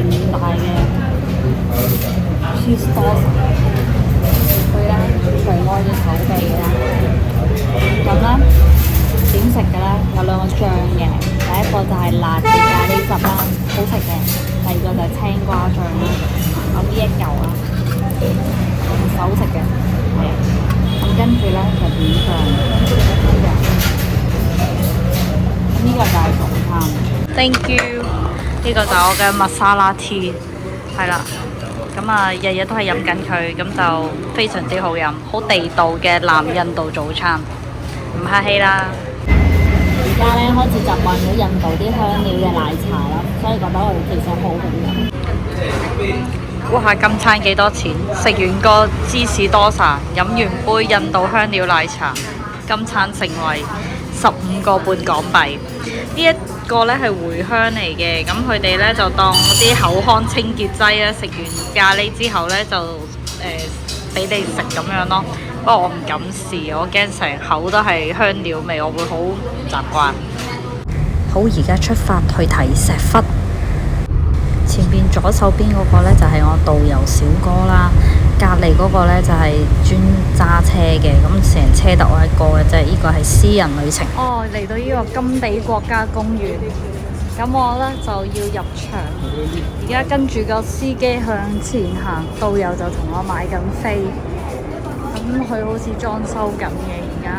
勁大嘅 cheese sauce，佢咧除開啲口鼻啦，咁咧點食嘅咧有兩個醬嘅，第一個就係辣嘅咖喱汁啦，好食嘅；第二個就係青瓜醬啦，咁呢一嚿啊，手食嘅，係啊，咁跟住咧就點醬，咁呢個就係早餐。Thank you。呢個就係我嘅麥沙拉 tea， 係啦。咁啊，日日都係飲緊佢，咁就非常之好飲，好地道嘅南印度早餐。唔客氣啦。而家咧開始習慣咗印度啲香料嘅奶茶啦，所以覺得佢其實好好飲。估下今餐幾多錢？食完個芝士多沙，飲完杯印度香料奶茶，今餐成為15個半港幣。呢一個咧係茴香嚟嘅，咁佢哋咧就當啲口腔清潔劑啦，食完咖喱之後咧就俾你食咁樣咯。不過我唔敢試，我驚成口都係香料味，我會好唔習慣。好，而家出發去睇石窟。前邊左手邊嗰個咧就係我導遊小哥啦，隔離嗰個咧就係專揸車嘅，咁成車得我一個嘅啫。呢個係私人旅程。哦，嚟到呢個金地國家公園，咁我咧就要入場。而家跟住個司機向前行，導遊就同我買緊飛。咁佢好似裝修緊嘅而家。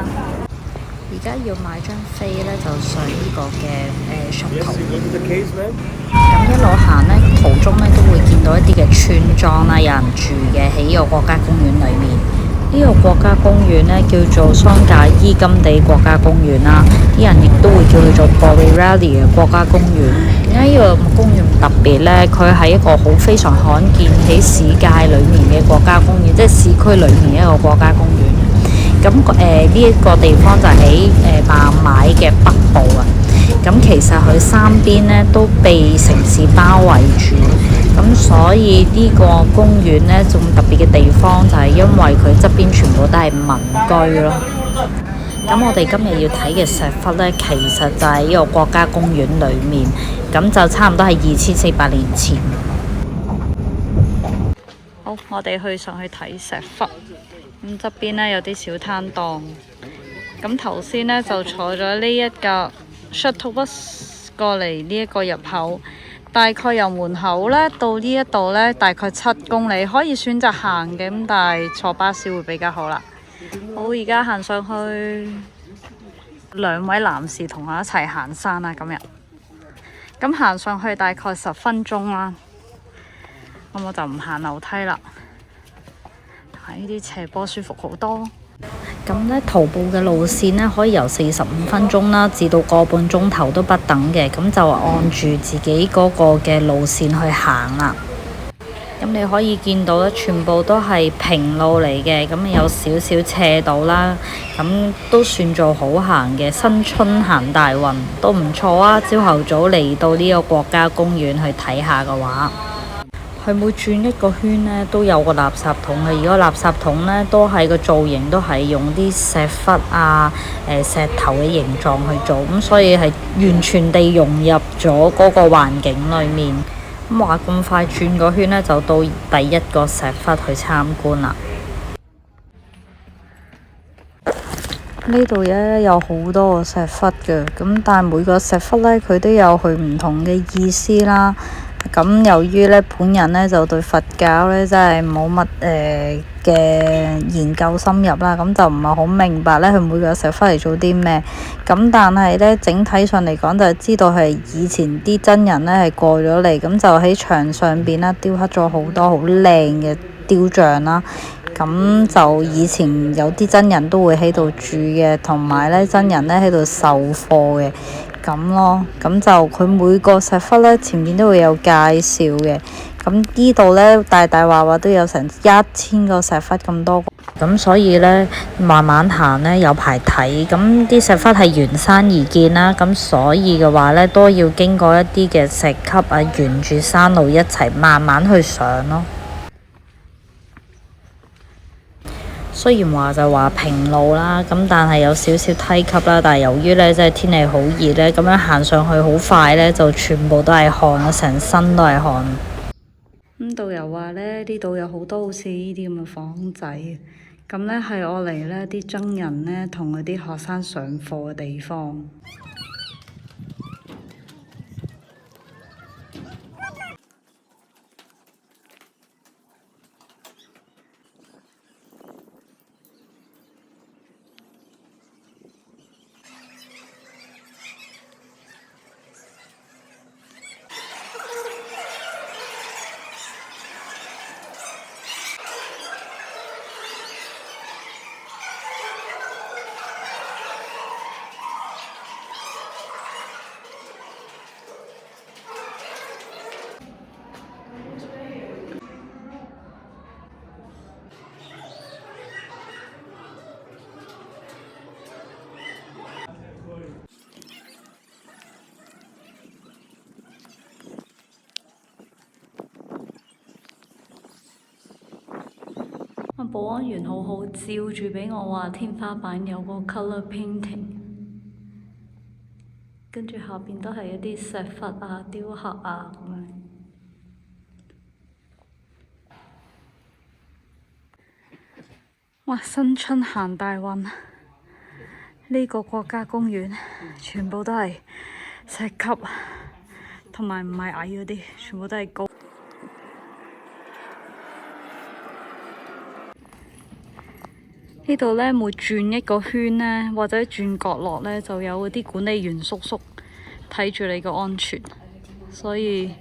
而家要買張飛咧，就上呢個嘅上圖。咁一路行咧，途中咧都會見到一啲嘅村莊啦，有人住嘅喺呢個國家公園裏面。呢個國家公園咧叫做桑賈伊金地國家公園啦，啲人亦都會叫佢做 Borivali 嘅國家公園。點解呢個公園特別咧？佢係一個好非常罕見喺市界裏面嘅國家公園，即係市區裏面一個國家公園。咁呢一個地方就喺孟買嘅北部啊。咁其實佢三邊咧都被城市包圍住，咁所以呢個公園咧仲特別嘅地方就係因為佢側邊全部都係民居咯。咁我哋今日要睇嘅石窟咧，其實就係呢個國家公園裏面，咁就差唔多係2400年前。好，我哋上去睇石窟。咁側邊咧有啲小攤檔。咁頭先咧就坐咗呢一架 shuttle bus 過嚟呢一個入口，大概由門口咧到呢一度咧大概7公里，可以選擇行嘅，咁但係坐巴士會比較好啦。好，而家行上去，兩位男士同我一齊行山啊！今日咁行上去大概10分鐘啦，咁我就唔行樓梯啦。呢啲斜坡舒服好多。咁呢徒步嘅路線呢，可以由45分鐘啦，至到個半鐘頭都不等嘅。咁就按住自己嗰個嘅路線去行啦。咁你可以見到咧，全部都係平路嚟嘅，咁有少少斜度啦。咁都算做好行嘅，新春行大運都唔錯啊！朝頭早嚟到呢個國家公園去睇下嘅話，佢每轉一個圈呢都有個垃圾桶嘅，而個垃圾桶呢都係個造型都係用啲石窟啊、石頭嘅形狀去做，咁所以係完全地融入咗嗰個環境裡面。咁話咁快轉個圈呢，就到第一個石窟去參觀啦。呢度咧有好多個石窟嘅，咁但係每個石窟呢，佢都有佢唔同嘅意思啦。咁由於呢，本人呢就對佛教呢真係冇乜嘅研究深入啦，咁就唔係好明白呢佢每個石窟嚟做啲咩。咁但係呢，整體上嚟講就知道係以前啲真人呢係過咗嚟，咁就喺牆上邊啦雕刻咗好多好靚嘅雕像啦。咁就以前有啲真人都會喺度住嘅，同埋呢真人呢喺度授課嘅。咁咯，咁就佢每個石窟呢前面都會有介紹嘅。咁呢度呢，大大話都有成1000個石窟咁多，咁所以呢，慢慢行呢有排睇。咁啲石窟係沿山而建啦，咁所以嘅話呢，都要經過一啲嘅石級啊，沿住山路一齊慢慢去上咯。雖然話就話平路啦，咁但係有少少梯級啦。但係由於呢，即係天氣好熱呢，咁樣行上去好快呢，就全部都係汗啊，成身都係汗。咁導遊話呢，呢度有好多好似呢啲咁嘅房仔，咁呢係我嚟呢啲僧人呢同嗰啲學生上課嘅地方。保安員好好照住畀我話天花板有個 colour painting， 跟住下邊都係一啲石窟啊、雕刻啊咁樣。哇！新春行大運，呢個國家公園全部都係石級，同埋唔係矮嗰啲，全部都係高。呢度呢，每轉一個圈呢，或者轉角落呢，就有嗰啲管理員叔叔睇住你個安全，所以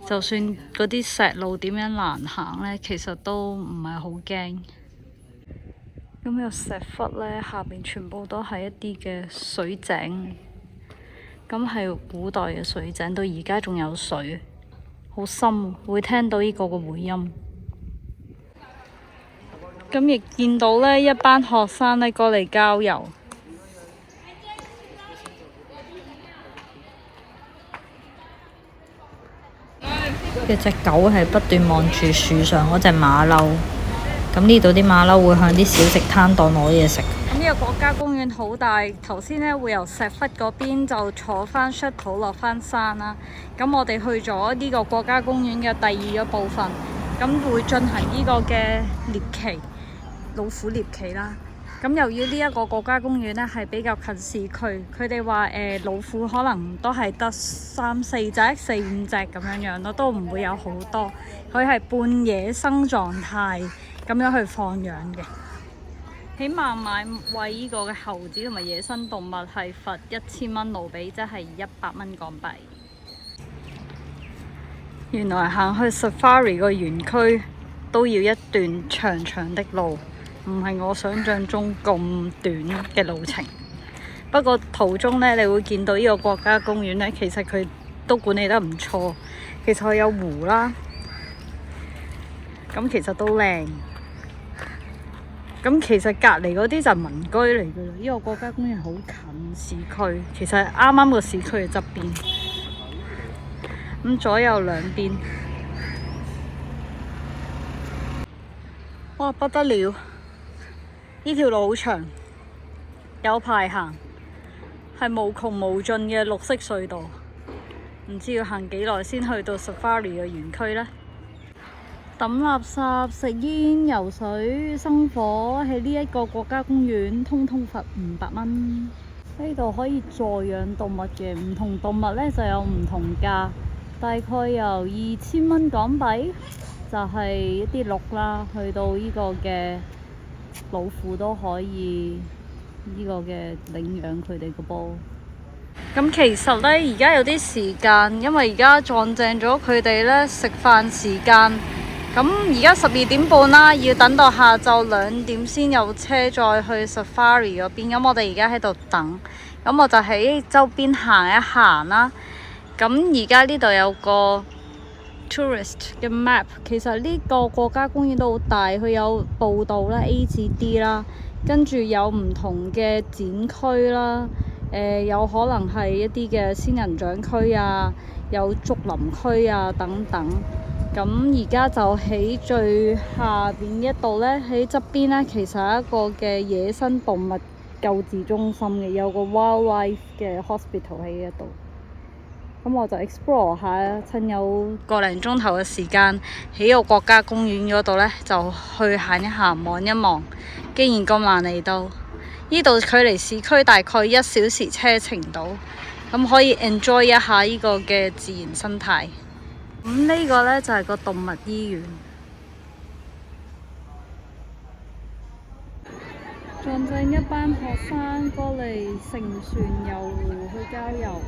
就算嗰啲石路點樣難行呢，其實都唔係好驚。咁有石窟呢，下邊全部都係一啲嘅水井，咁係古代嘅水井，到而家仲有水，好深，會聽到呢個嘅回音。咁亦見到呢一班學生呢過嚟郊遊。有隻狗係不斷望住樹上嗰隻馬騮。咁呢度啲馬騮會向啲小食攤檔攞嘢食。咁呢個國家公園好大，頭先呢會由石窟嗰邊就坐返 shuttle 落返山啦。咁我哋去咗呢個國家公園嘅第二個部分，咁會進行呢個嘅獵奇。老虎獵奇啦，咁由於呢一個國家公園呢係比較近市區，佢哋話老虎可能都係得3、4隻、4、5隻咁樣咯，都唔會有好多。佢係半野生狀態咁樣去放養嘅。起碼買餵呢個嘅猴子同埋野生動物係罰1000蚊盧比，即係100蚊港幣。原來行去 Safari 個園區都要一段長長的路。唔係我想象中咁短嘅路程，不過途中呢，你會見到呢個國家公園呢，其實佢都管理得唔錯。其實佢有湖啦，咁其實都靚。咁其實隔離嗰啲就係民居嚟㗎啦。呢個國家公園好近市區，其實啱啱個市區嘅側邊。咁左右兩邊，哇不得了！呢條路好長，有排行，係無窮無盡嘅綠色隧道，唔知要行幾耐先去到 Safari 嘅園區呢？抌垃圾、食煙、游水、生火喺呢一個國家公園，通通罰500蚊。呢度可以助養動物嘅，唔同動物呢就有唔同價，大概由2000蚊港幣就係一啲鹿啦，去到呢個嘅老虎都可以呢個嘅領養佢哋個噃。咁其實呢，而家有啲時間，因為而家撞正咗佢哋呢食飯時間。咁而家12點半啦，要等到下晝2點先有車再去 Safari 嗰邊。咁我哋而家喺度等，咁我就喺周邊行一行啦。咁而家呢度有個 tourist 嘅 map， 其實呢個國家公園都好大，佢有步道啦 A 至 D 啦，跟住有唔同嘅展區啦，有可能係一啲嘅仙人掌區啊，有竹林區啊等等。咁而家就喺最下邊一度呢，喺側邊呢，其實係一個嘅野生動物救治中心嘅，有個 wildlife 嘅 hospital 喺一度。咁我就 explore 下，趁有個零鐘頭嘅時間，喺個國家公園嗰度呢，就去行一行，望一望。既然咁難嚟到，呢度距離市區大概1小時車程到，咁可以 enjoy 一下呢個嘅自然生態。咁呢個呢，就係個動物醫院。撞正一班學生過嚟乘船遊湖去郊遊。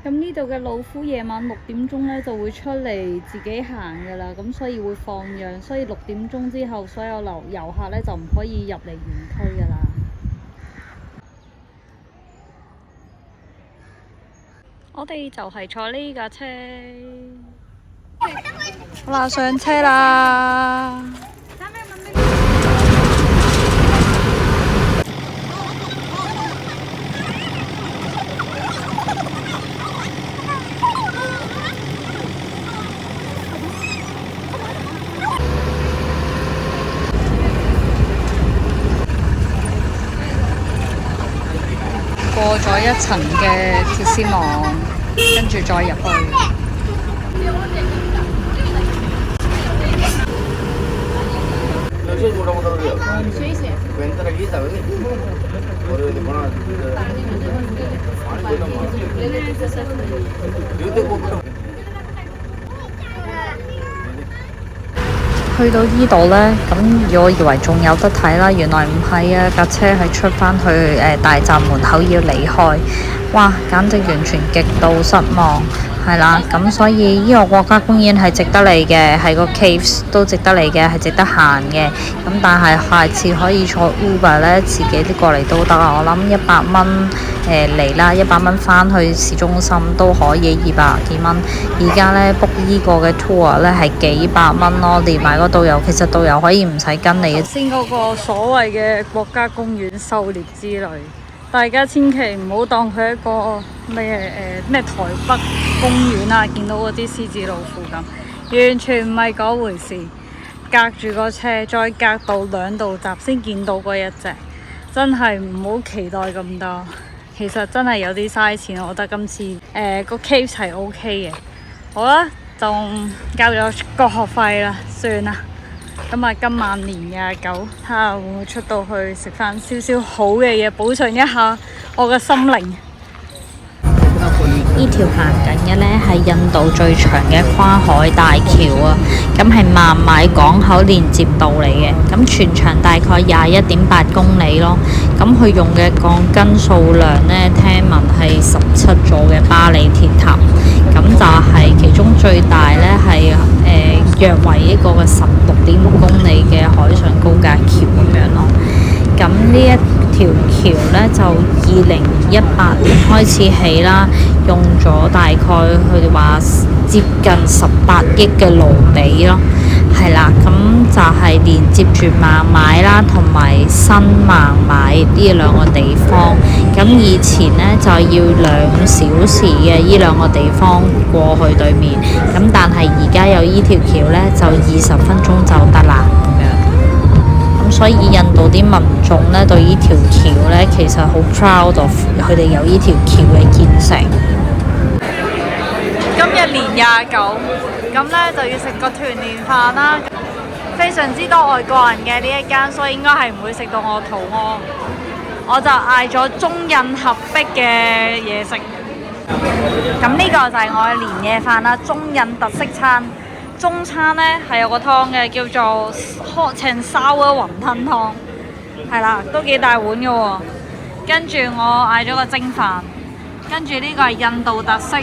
咁呢度嘅老虎夜晚6點鐘呢就會出嚟自己行㗎啦，咁所以會放養，所以6點鐘之後所有遊客呢就唔可以入嚟園區㗎啦。我哋就係坐呢架車，好啦，上車啦！過咗一層嘅鐵絲網，跟住再入去。去到呢度呢，咁我以為仲有得睇啦，原來唔係啊！架車係出返去大站門口要離開，哇！簡直完全極度失望，係啦。咁所以呢個國家公園係值得嚟嘅，係個 caves 都值得嚟嘅，係值得行嘅。咁但係下次可以坐 Uber 呢，自己啲過嚟都得啊！我諗100蚊嚟啦，100蚊返去市中心都可以200幾蚊。而家呢 book 呢個嘅 tour 呢係幾百蚊咯，連埋個導遊，其實導遊可以唔使跟你嘅。先嗰個所謂嘅國家公園狩獵之旅，大家千祈唔好當佢一個咩台北公園啊，見到嗰啲獅子老虎咁，完全唔係嗰回事。隔住個車，再隔到2道閘先見到嗰一隻，真係唔好期待咁多。其實真係有啲嘥錢，我覺得今次個 case 係 OK 嘅。好啦，就交咗個學費啦，算啦。咁啊，今晚年29，睇下會唔會出到去食翻少少好嘅嘢，補償一下我嘅心靈。呢條行緊嘅呢係印度最長嘅跨海大橋啊！咁係孟買港口連接道嚟嘅，咁全長大概21.8公里咯。咁佢用嘅鋼筋數量呢，聽聞係17座嘅巴里鐵塔。咁就係其中最大呢係約為一個嘅16.5公里嘅海上高架橋咁樣咯。咁呢一條橋呢，就2018年開始起啦，用咗大概佢哋話接近18億嘅盧比咯，係啦，咁就係連接住孟買啦同埋新孟買呢2個地方。咁以前呢，就要2小時嘅呢2個地方過去對面，咁但係而家有呢條橋呢，就20分鐘就得啦。所以印度啲民眾呢，對呢條橋呢，其實好 proud of 佢哋有呢條橋嘅建成。今日年29，咁呢就要食個團年飯啦。非常之多外國人嘅呢一間，所以應該係唔會食到我肚餓。我就嗌咗中印合璧嘅嘢食。咁呢個就係我嘅年夜飯啦，中印特色餐。中餐呢係有個湯嘅，叫做 hot and sour 雲吞湯，係啦，都幾大碗嘅喎。跟住我嗌咗個蒸飯，跟住呢個係印度特色，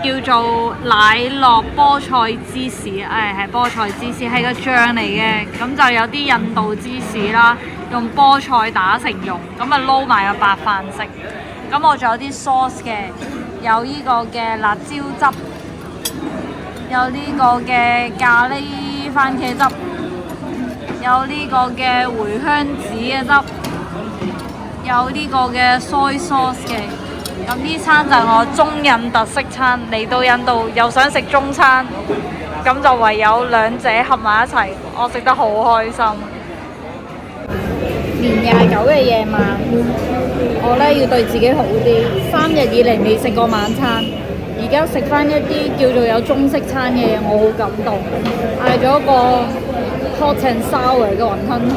叫做奶酪菠菜芝士，係菠菜芝士，係個醬嚟嘅，咁就有啲印度芝士啦，用菠菜打成蓉，咁啊撈埋個白飯食。咁我仲有啲 sauce 嘅，有呢個嘅辣椒汁。有呢個嘅咖喱番茄汁，有呢個嘅茴香籽嘅汁，有呢個嘅 soy sauce 嘅。咁呢餐就係我中印特色餐，嚟到印度又想食中餐，咁就唯有兩者合埋一齊，我食得好開心。年29嘅夜晚，我呢要對自己好啲。3日以嚟未食過晚餐，而家食翻一啲叫做有中式餐嘅嘢，我好感動。嗌咗個 hot and sour 嘅雲吞湯，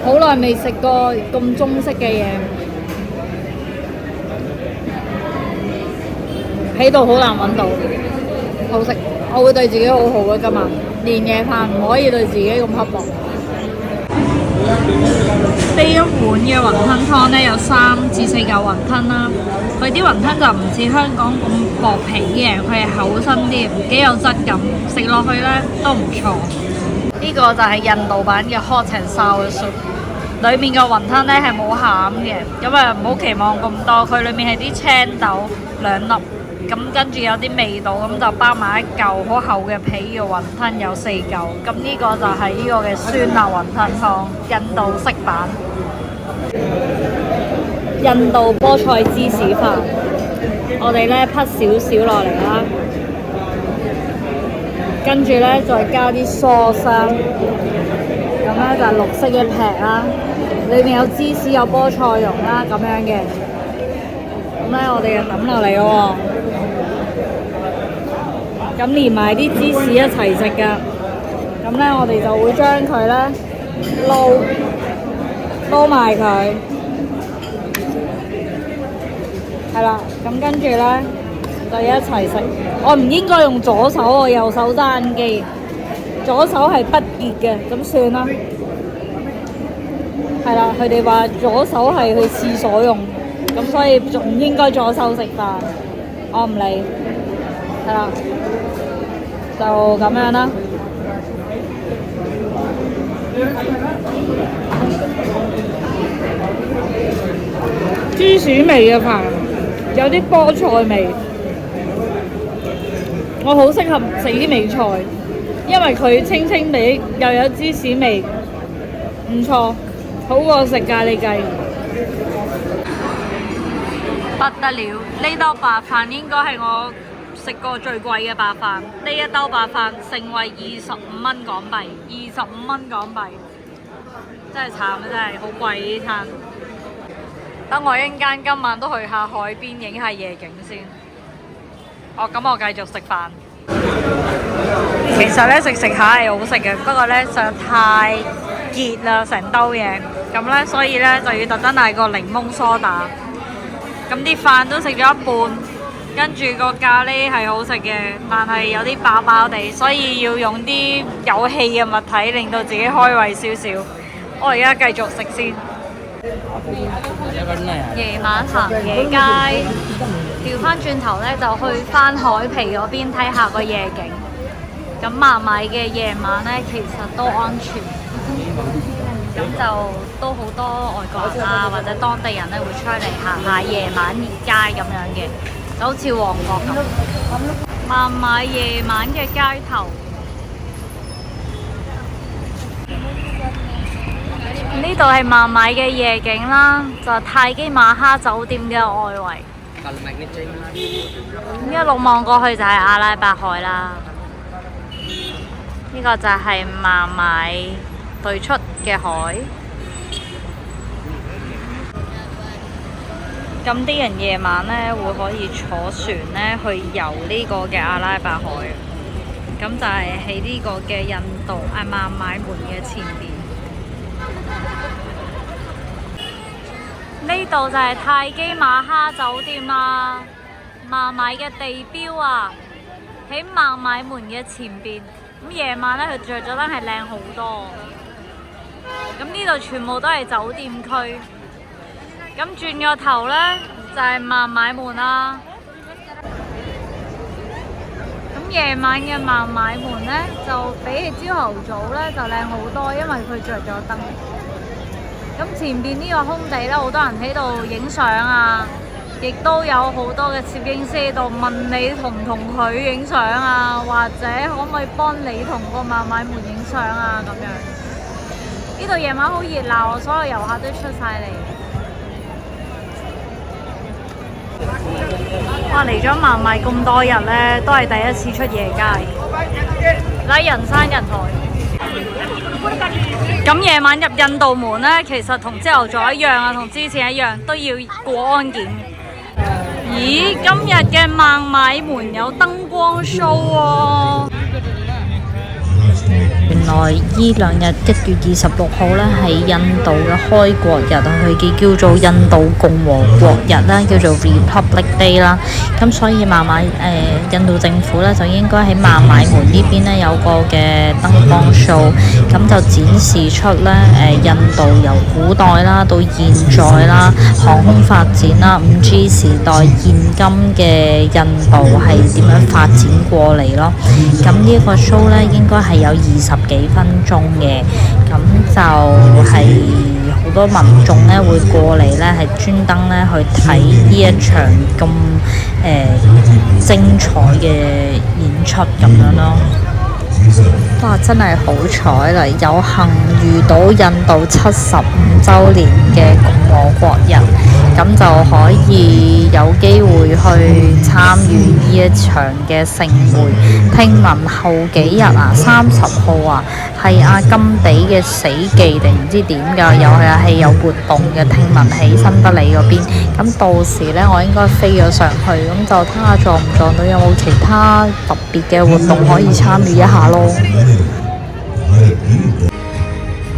好耐未食過咁中式嘅嘢。喺度好難揾到，好食，我會對自己好好嘅今晚。年夜飯唔可以對自己咁刻薄。呢一碗嘅雲吞湯呢，有3至4嚿雲吞啦，佢啲雲吞就唔似香港咁薄皮嘅，佢係厚身啲，幾有質感，食落去呢都唔錯。呢個就係印度版嘅 hot and sour soup。裏面嘅雲吞呢係冇餡嘅，咁啊唔好期望咁多。佢裏面係啲青豆2粒，咁跟住有啲味道，咁就包埋一嚿好厚嘅皮嘅雲吞，有4嚿。咁呢個就係呢個嘅酸辣雲吞湯，印度式版。印度菠菜芝士飯，我哋呢劈少少落嚟啦，跟住呢再加啲sauce啦，咁呢就係綠色嘅劈啦。裏面有芝士有菠菜蓉啦，咁樣嘅，咁咧我哋就抌落嚟咯喎，咁連埋啲芝士一齊食噶，咁咧我哋就會將佢咧撈埋佢，係啦，咁跟住咧就一齊食。我唔應該用左手喎，右手揸緊機，左手係不潔嘅，咁算啦。係啦，佢哋話左手係去廁所用，咁所以仲唔應該左手食飯。我唔理，係啦，就咁樣啦。芝士味嘅飯，有啲菠菜味，我好適合食啲味菜，因為佢清清地又有芝士味，唔錯。好過食咖喱雞，不得了！呢兜白飯應該係我食過最貴嘅白飯。呢一兜白飯盛惠25蚊港幣，25蚊港幣，真係慘啊！真係好貴呢餐。等我一陣間今晚都去下海邊影下夜景先。咁我繼續食飯。其實呢，食下係好食嘅，不過呢，實在太熱啦，成兜嘢。咁呢，所以呢，就要特登嗌個檸檬梳打。咁啲飯都食咗一半，跟住個咖喱係好食嘅，但係有啲飽飽地，所以要用啲有氣嘅物體令到自己開胃少少。我而家繼續食先。夜晚行夜街，調翻轉頭呢，就去翻海皮嗰邊睇下個夜景。咁孟買嘅夜晚呢，其實都安全。咁就都好多外國人啊，或者當地人咧會出嚟行下夜晚街咁樣嘅，就好似旺角咁。孟買夜晚嘅街頭，呢度係孟買嘅夜景啦，就係泰姬瑪哈酒店嘅外圍。一路望過去就係阿拉伯海啦。呢個就係孟買對出嘅海，咁啲人夜晚呢會可以坐船呢去遊呢個嘅阿拉伯海，咁就係喺呢個嘅印度孟買門嘅前邊。呢度就係泰姬瑪哈酒店啊，孟買嘅地標啊，喺孟買門嘅前邊。咁夜晚呢，佢着咗燈係靚好多。咁呢度全部都係酒店區，咁轉個頭呢，就係孟買門啦。咁夜晚嘅孟買門呢，就比起朝頭早呢，就靚好多，因為佢着咗燈。咁前邊呢個空地呢，好多人喺度影相啊，亦都有好多嘅攝影師喺度問你同唔同佢影相啊，或者可唔可以幫你同個孟買門影相啊咁樣。呢度夜晚好熱鬧，所有遊客都出晒嚟。哇！嚟咗孟買咁多日呢，都係第一次出夜街，喺人山人海。咁夜晚入印度門呢，其實同朝頭早一樣啊，同之前一樣都要過安檢。咦，今日嘅孟買門有燈光 show 喎！原來依兩日1月26號呢係印度嘅開國日，佢嘅叫做印度共和國日啦，叫做 Republic Day 啦。咁所以孟買印度政府呢就應該喺孟買門呢邊呢有個嘅燈光 show， 咁就展示出呢印度由古代啦到現在啦，航空發展啦，5G 時代現今嘅印度係點樣發展過嚟咯。咁呢個 show 呢應該係有20幾分鐘嘅，咁就係好多民眾呢會過嚟呢，係專登呢去睇呢一場咁精彩嘅演出咁樣咯。哇！真係好彩啦，有幸遇到印度75週年嘅共和國日，咁就可以有機會去參與呢一場嘅盛會。聽聞後幾日啊，30號啊，係阿甘地嘅死忌定唔知點㗎，又係有活動嘅。聽聞喺新德里嗰邊，咁到時呢，我應該飛咗上去，咁就睇下撞唔撞到有冇其他特別嘅活動可以參與一下咯。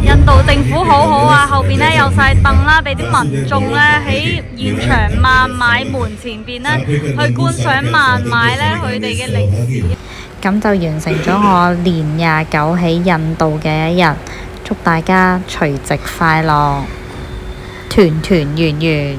印度政府好好啊，後邊呢有晒凳啦，俾啲民眾呢喺現場孟買門前邊呢去觀賞孟買呢佢哋嘅歷史。咁就完成咗我年29喺印度嘅一日，祝大家除夕快樂，團團圓圓。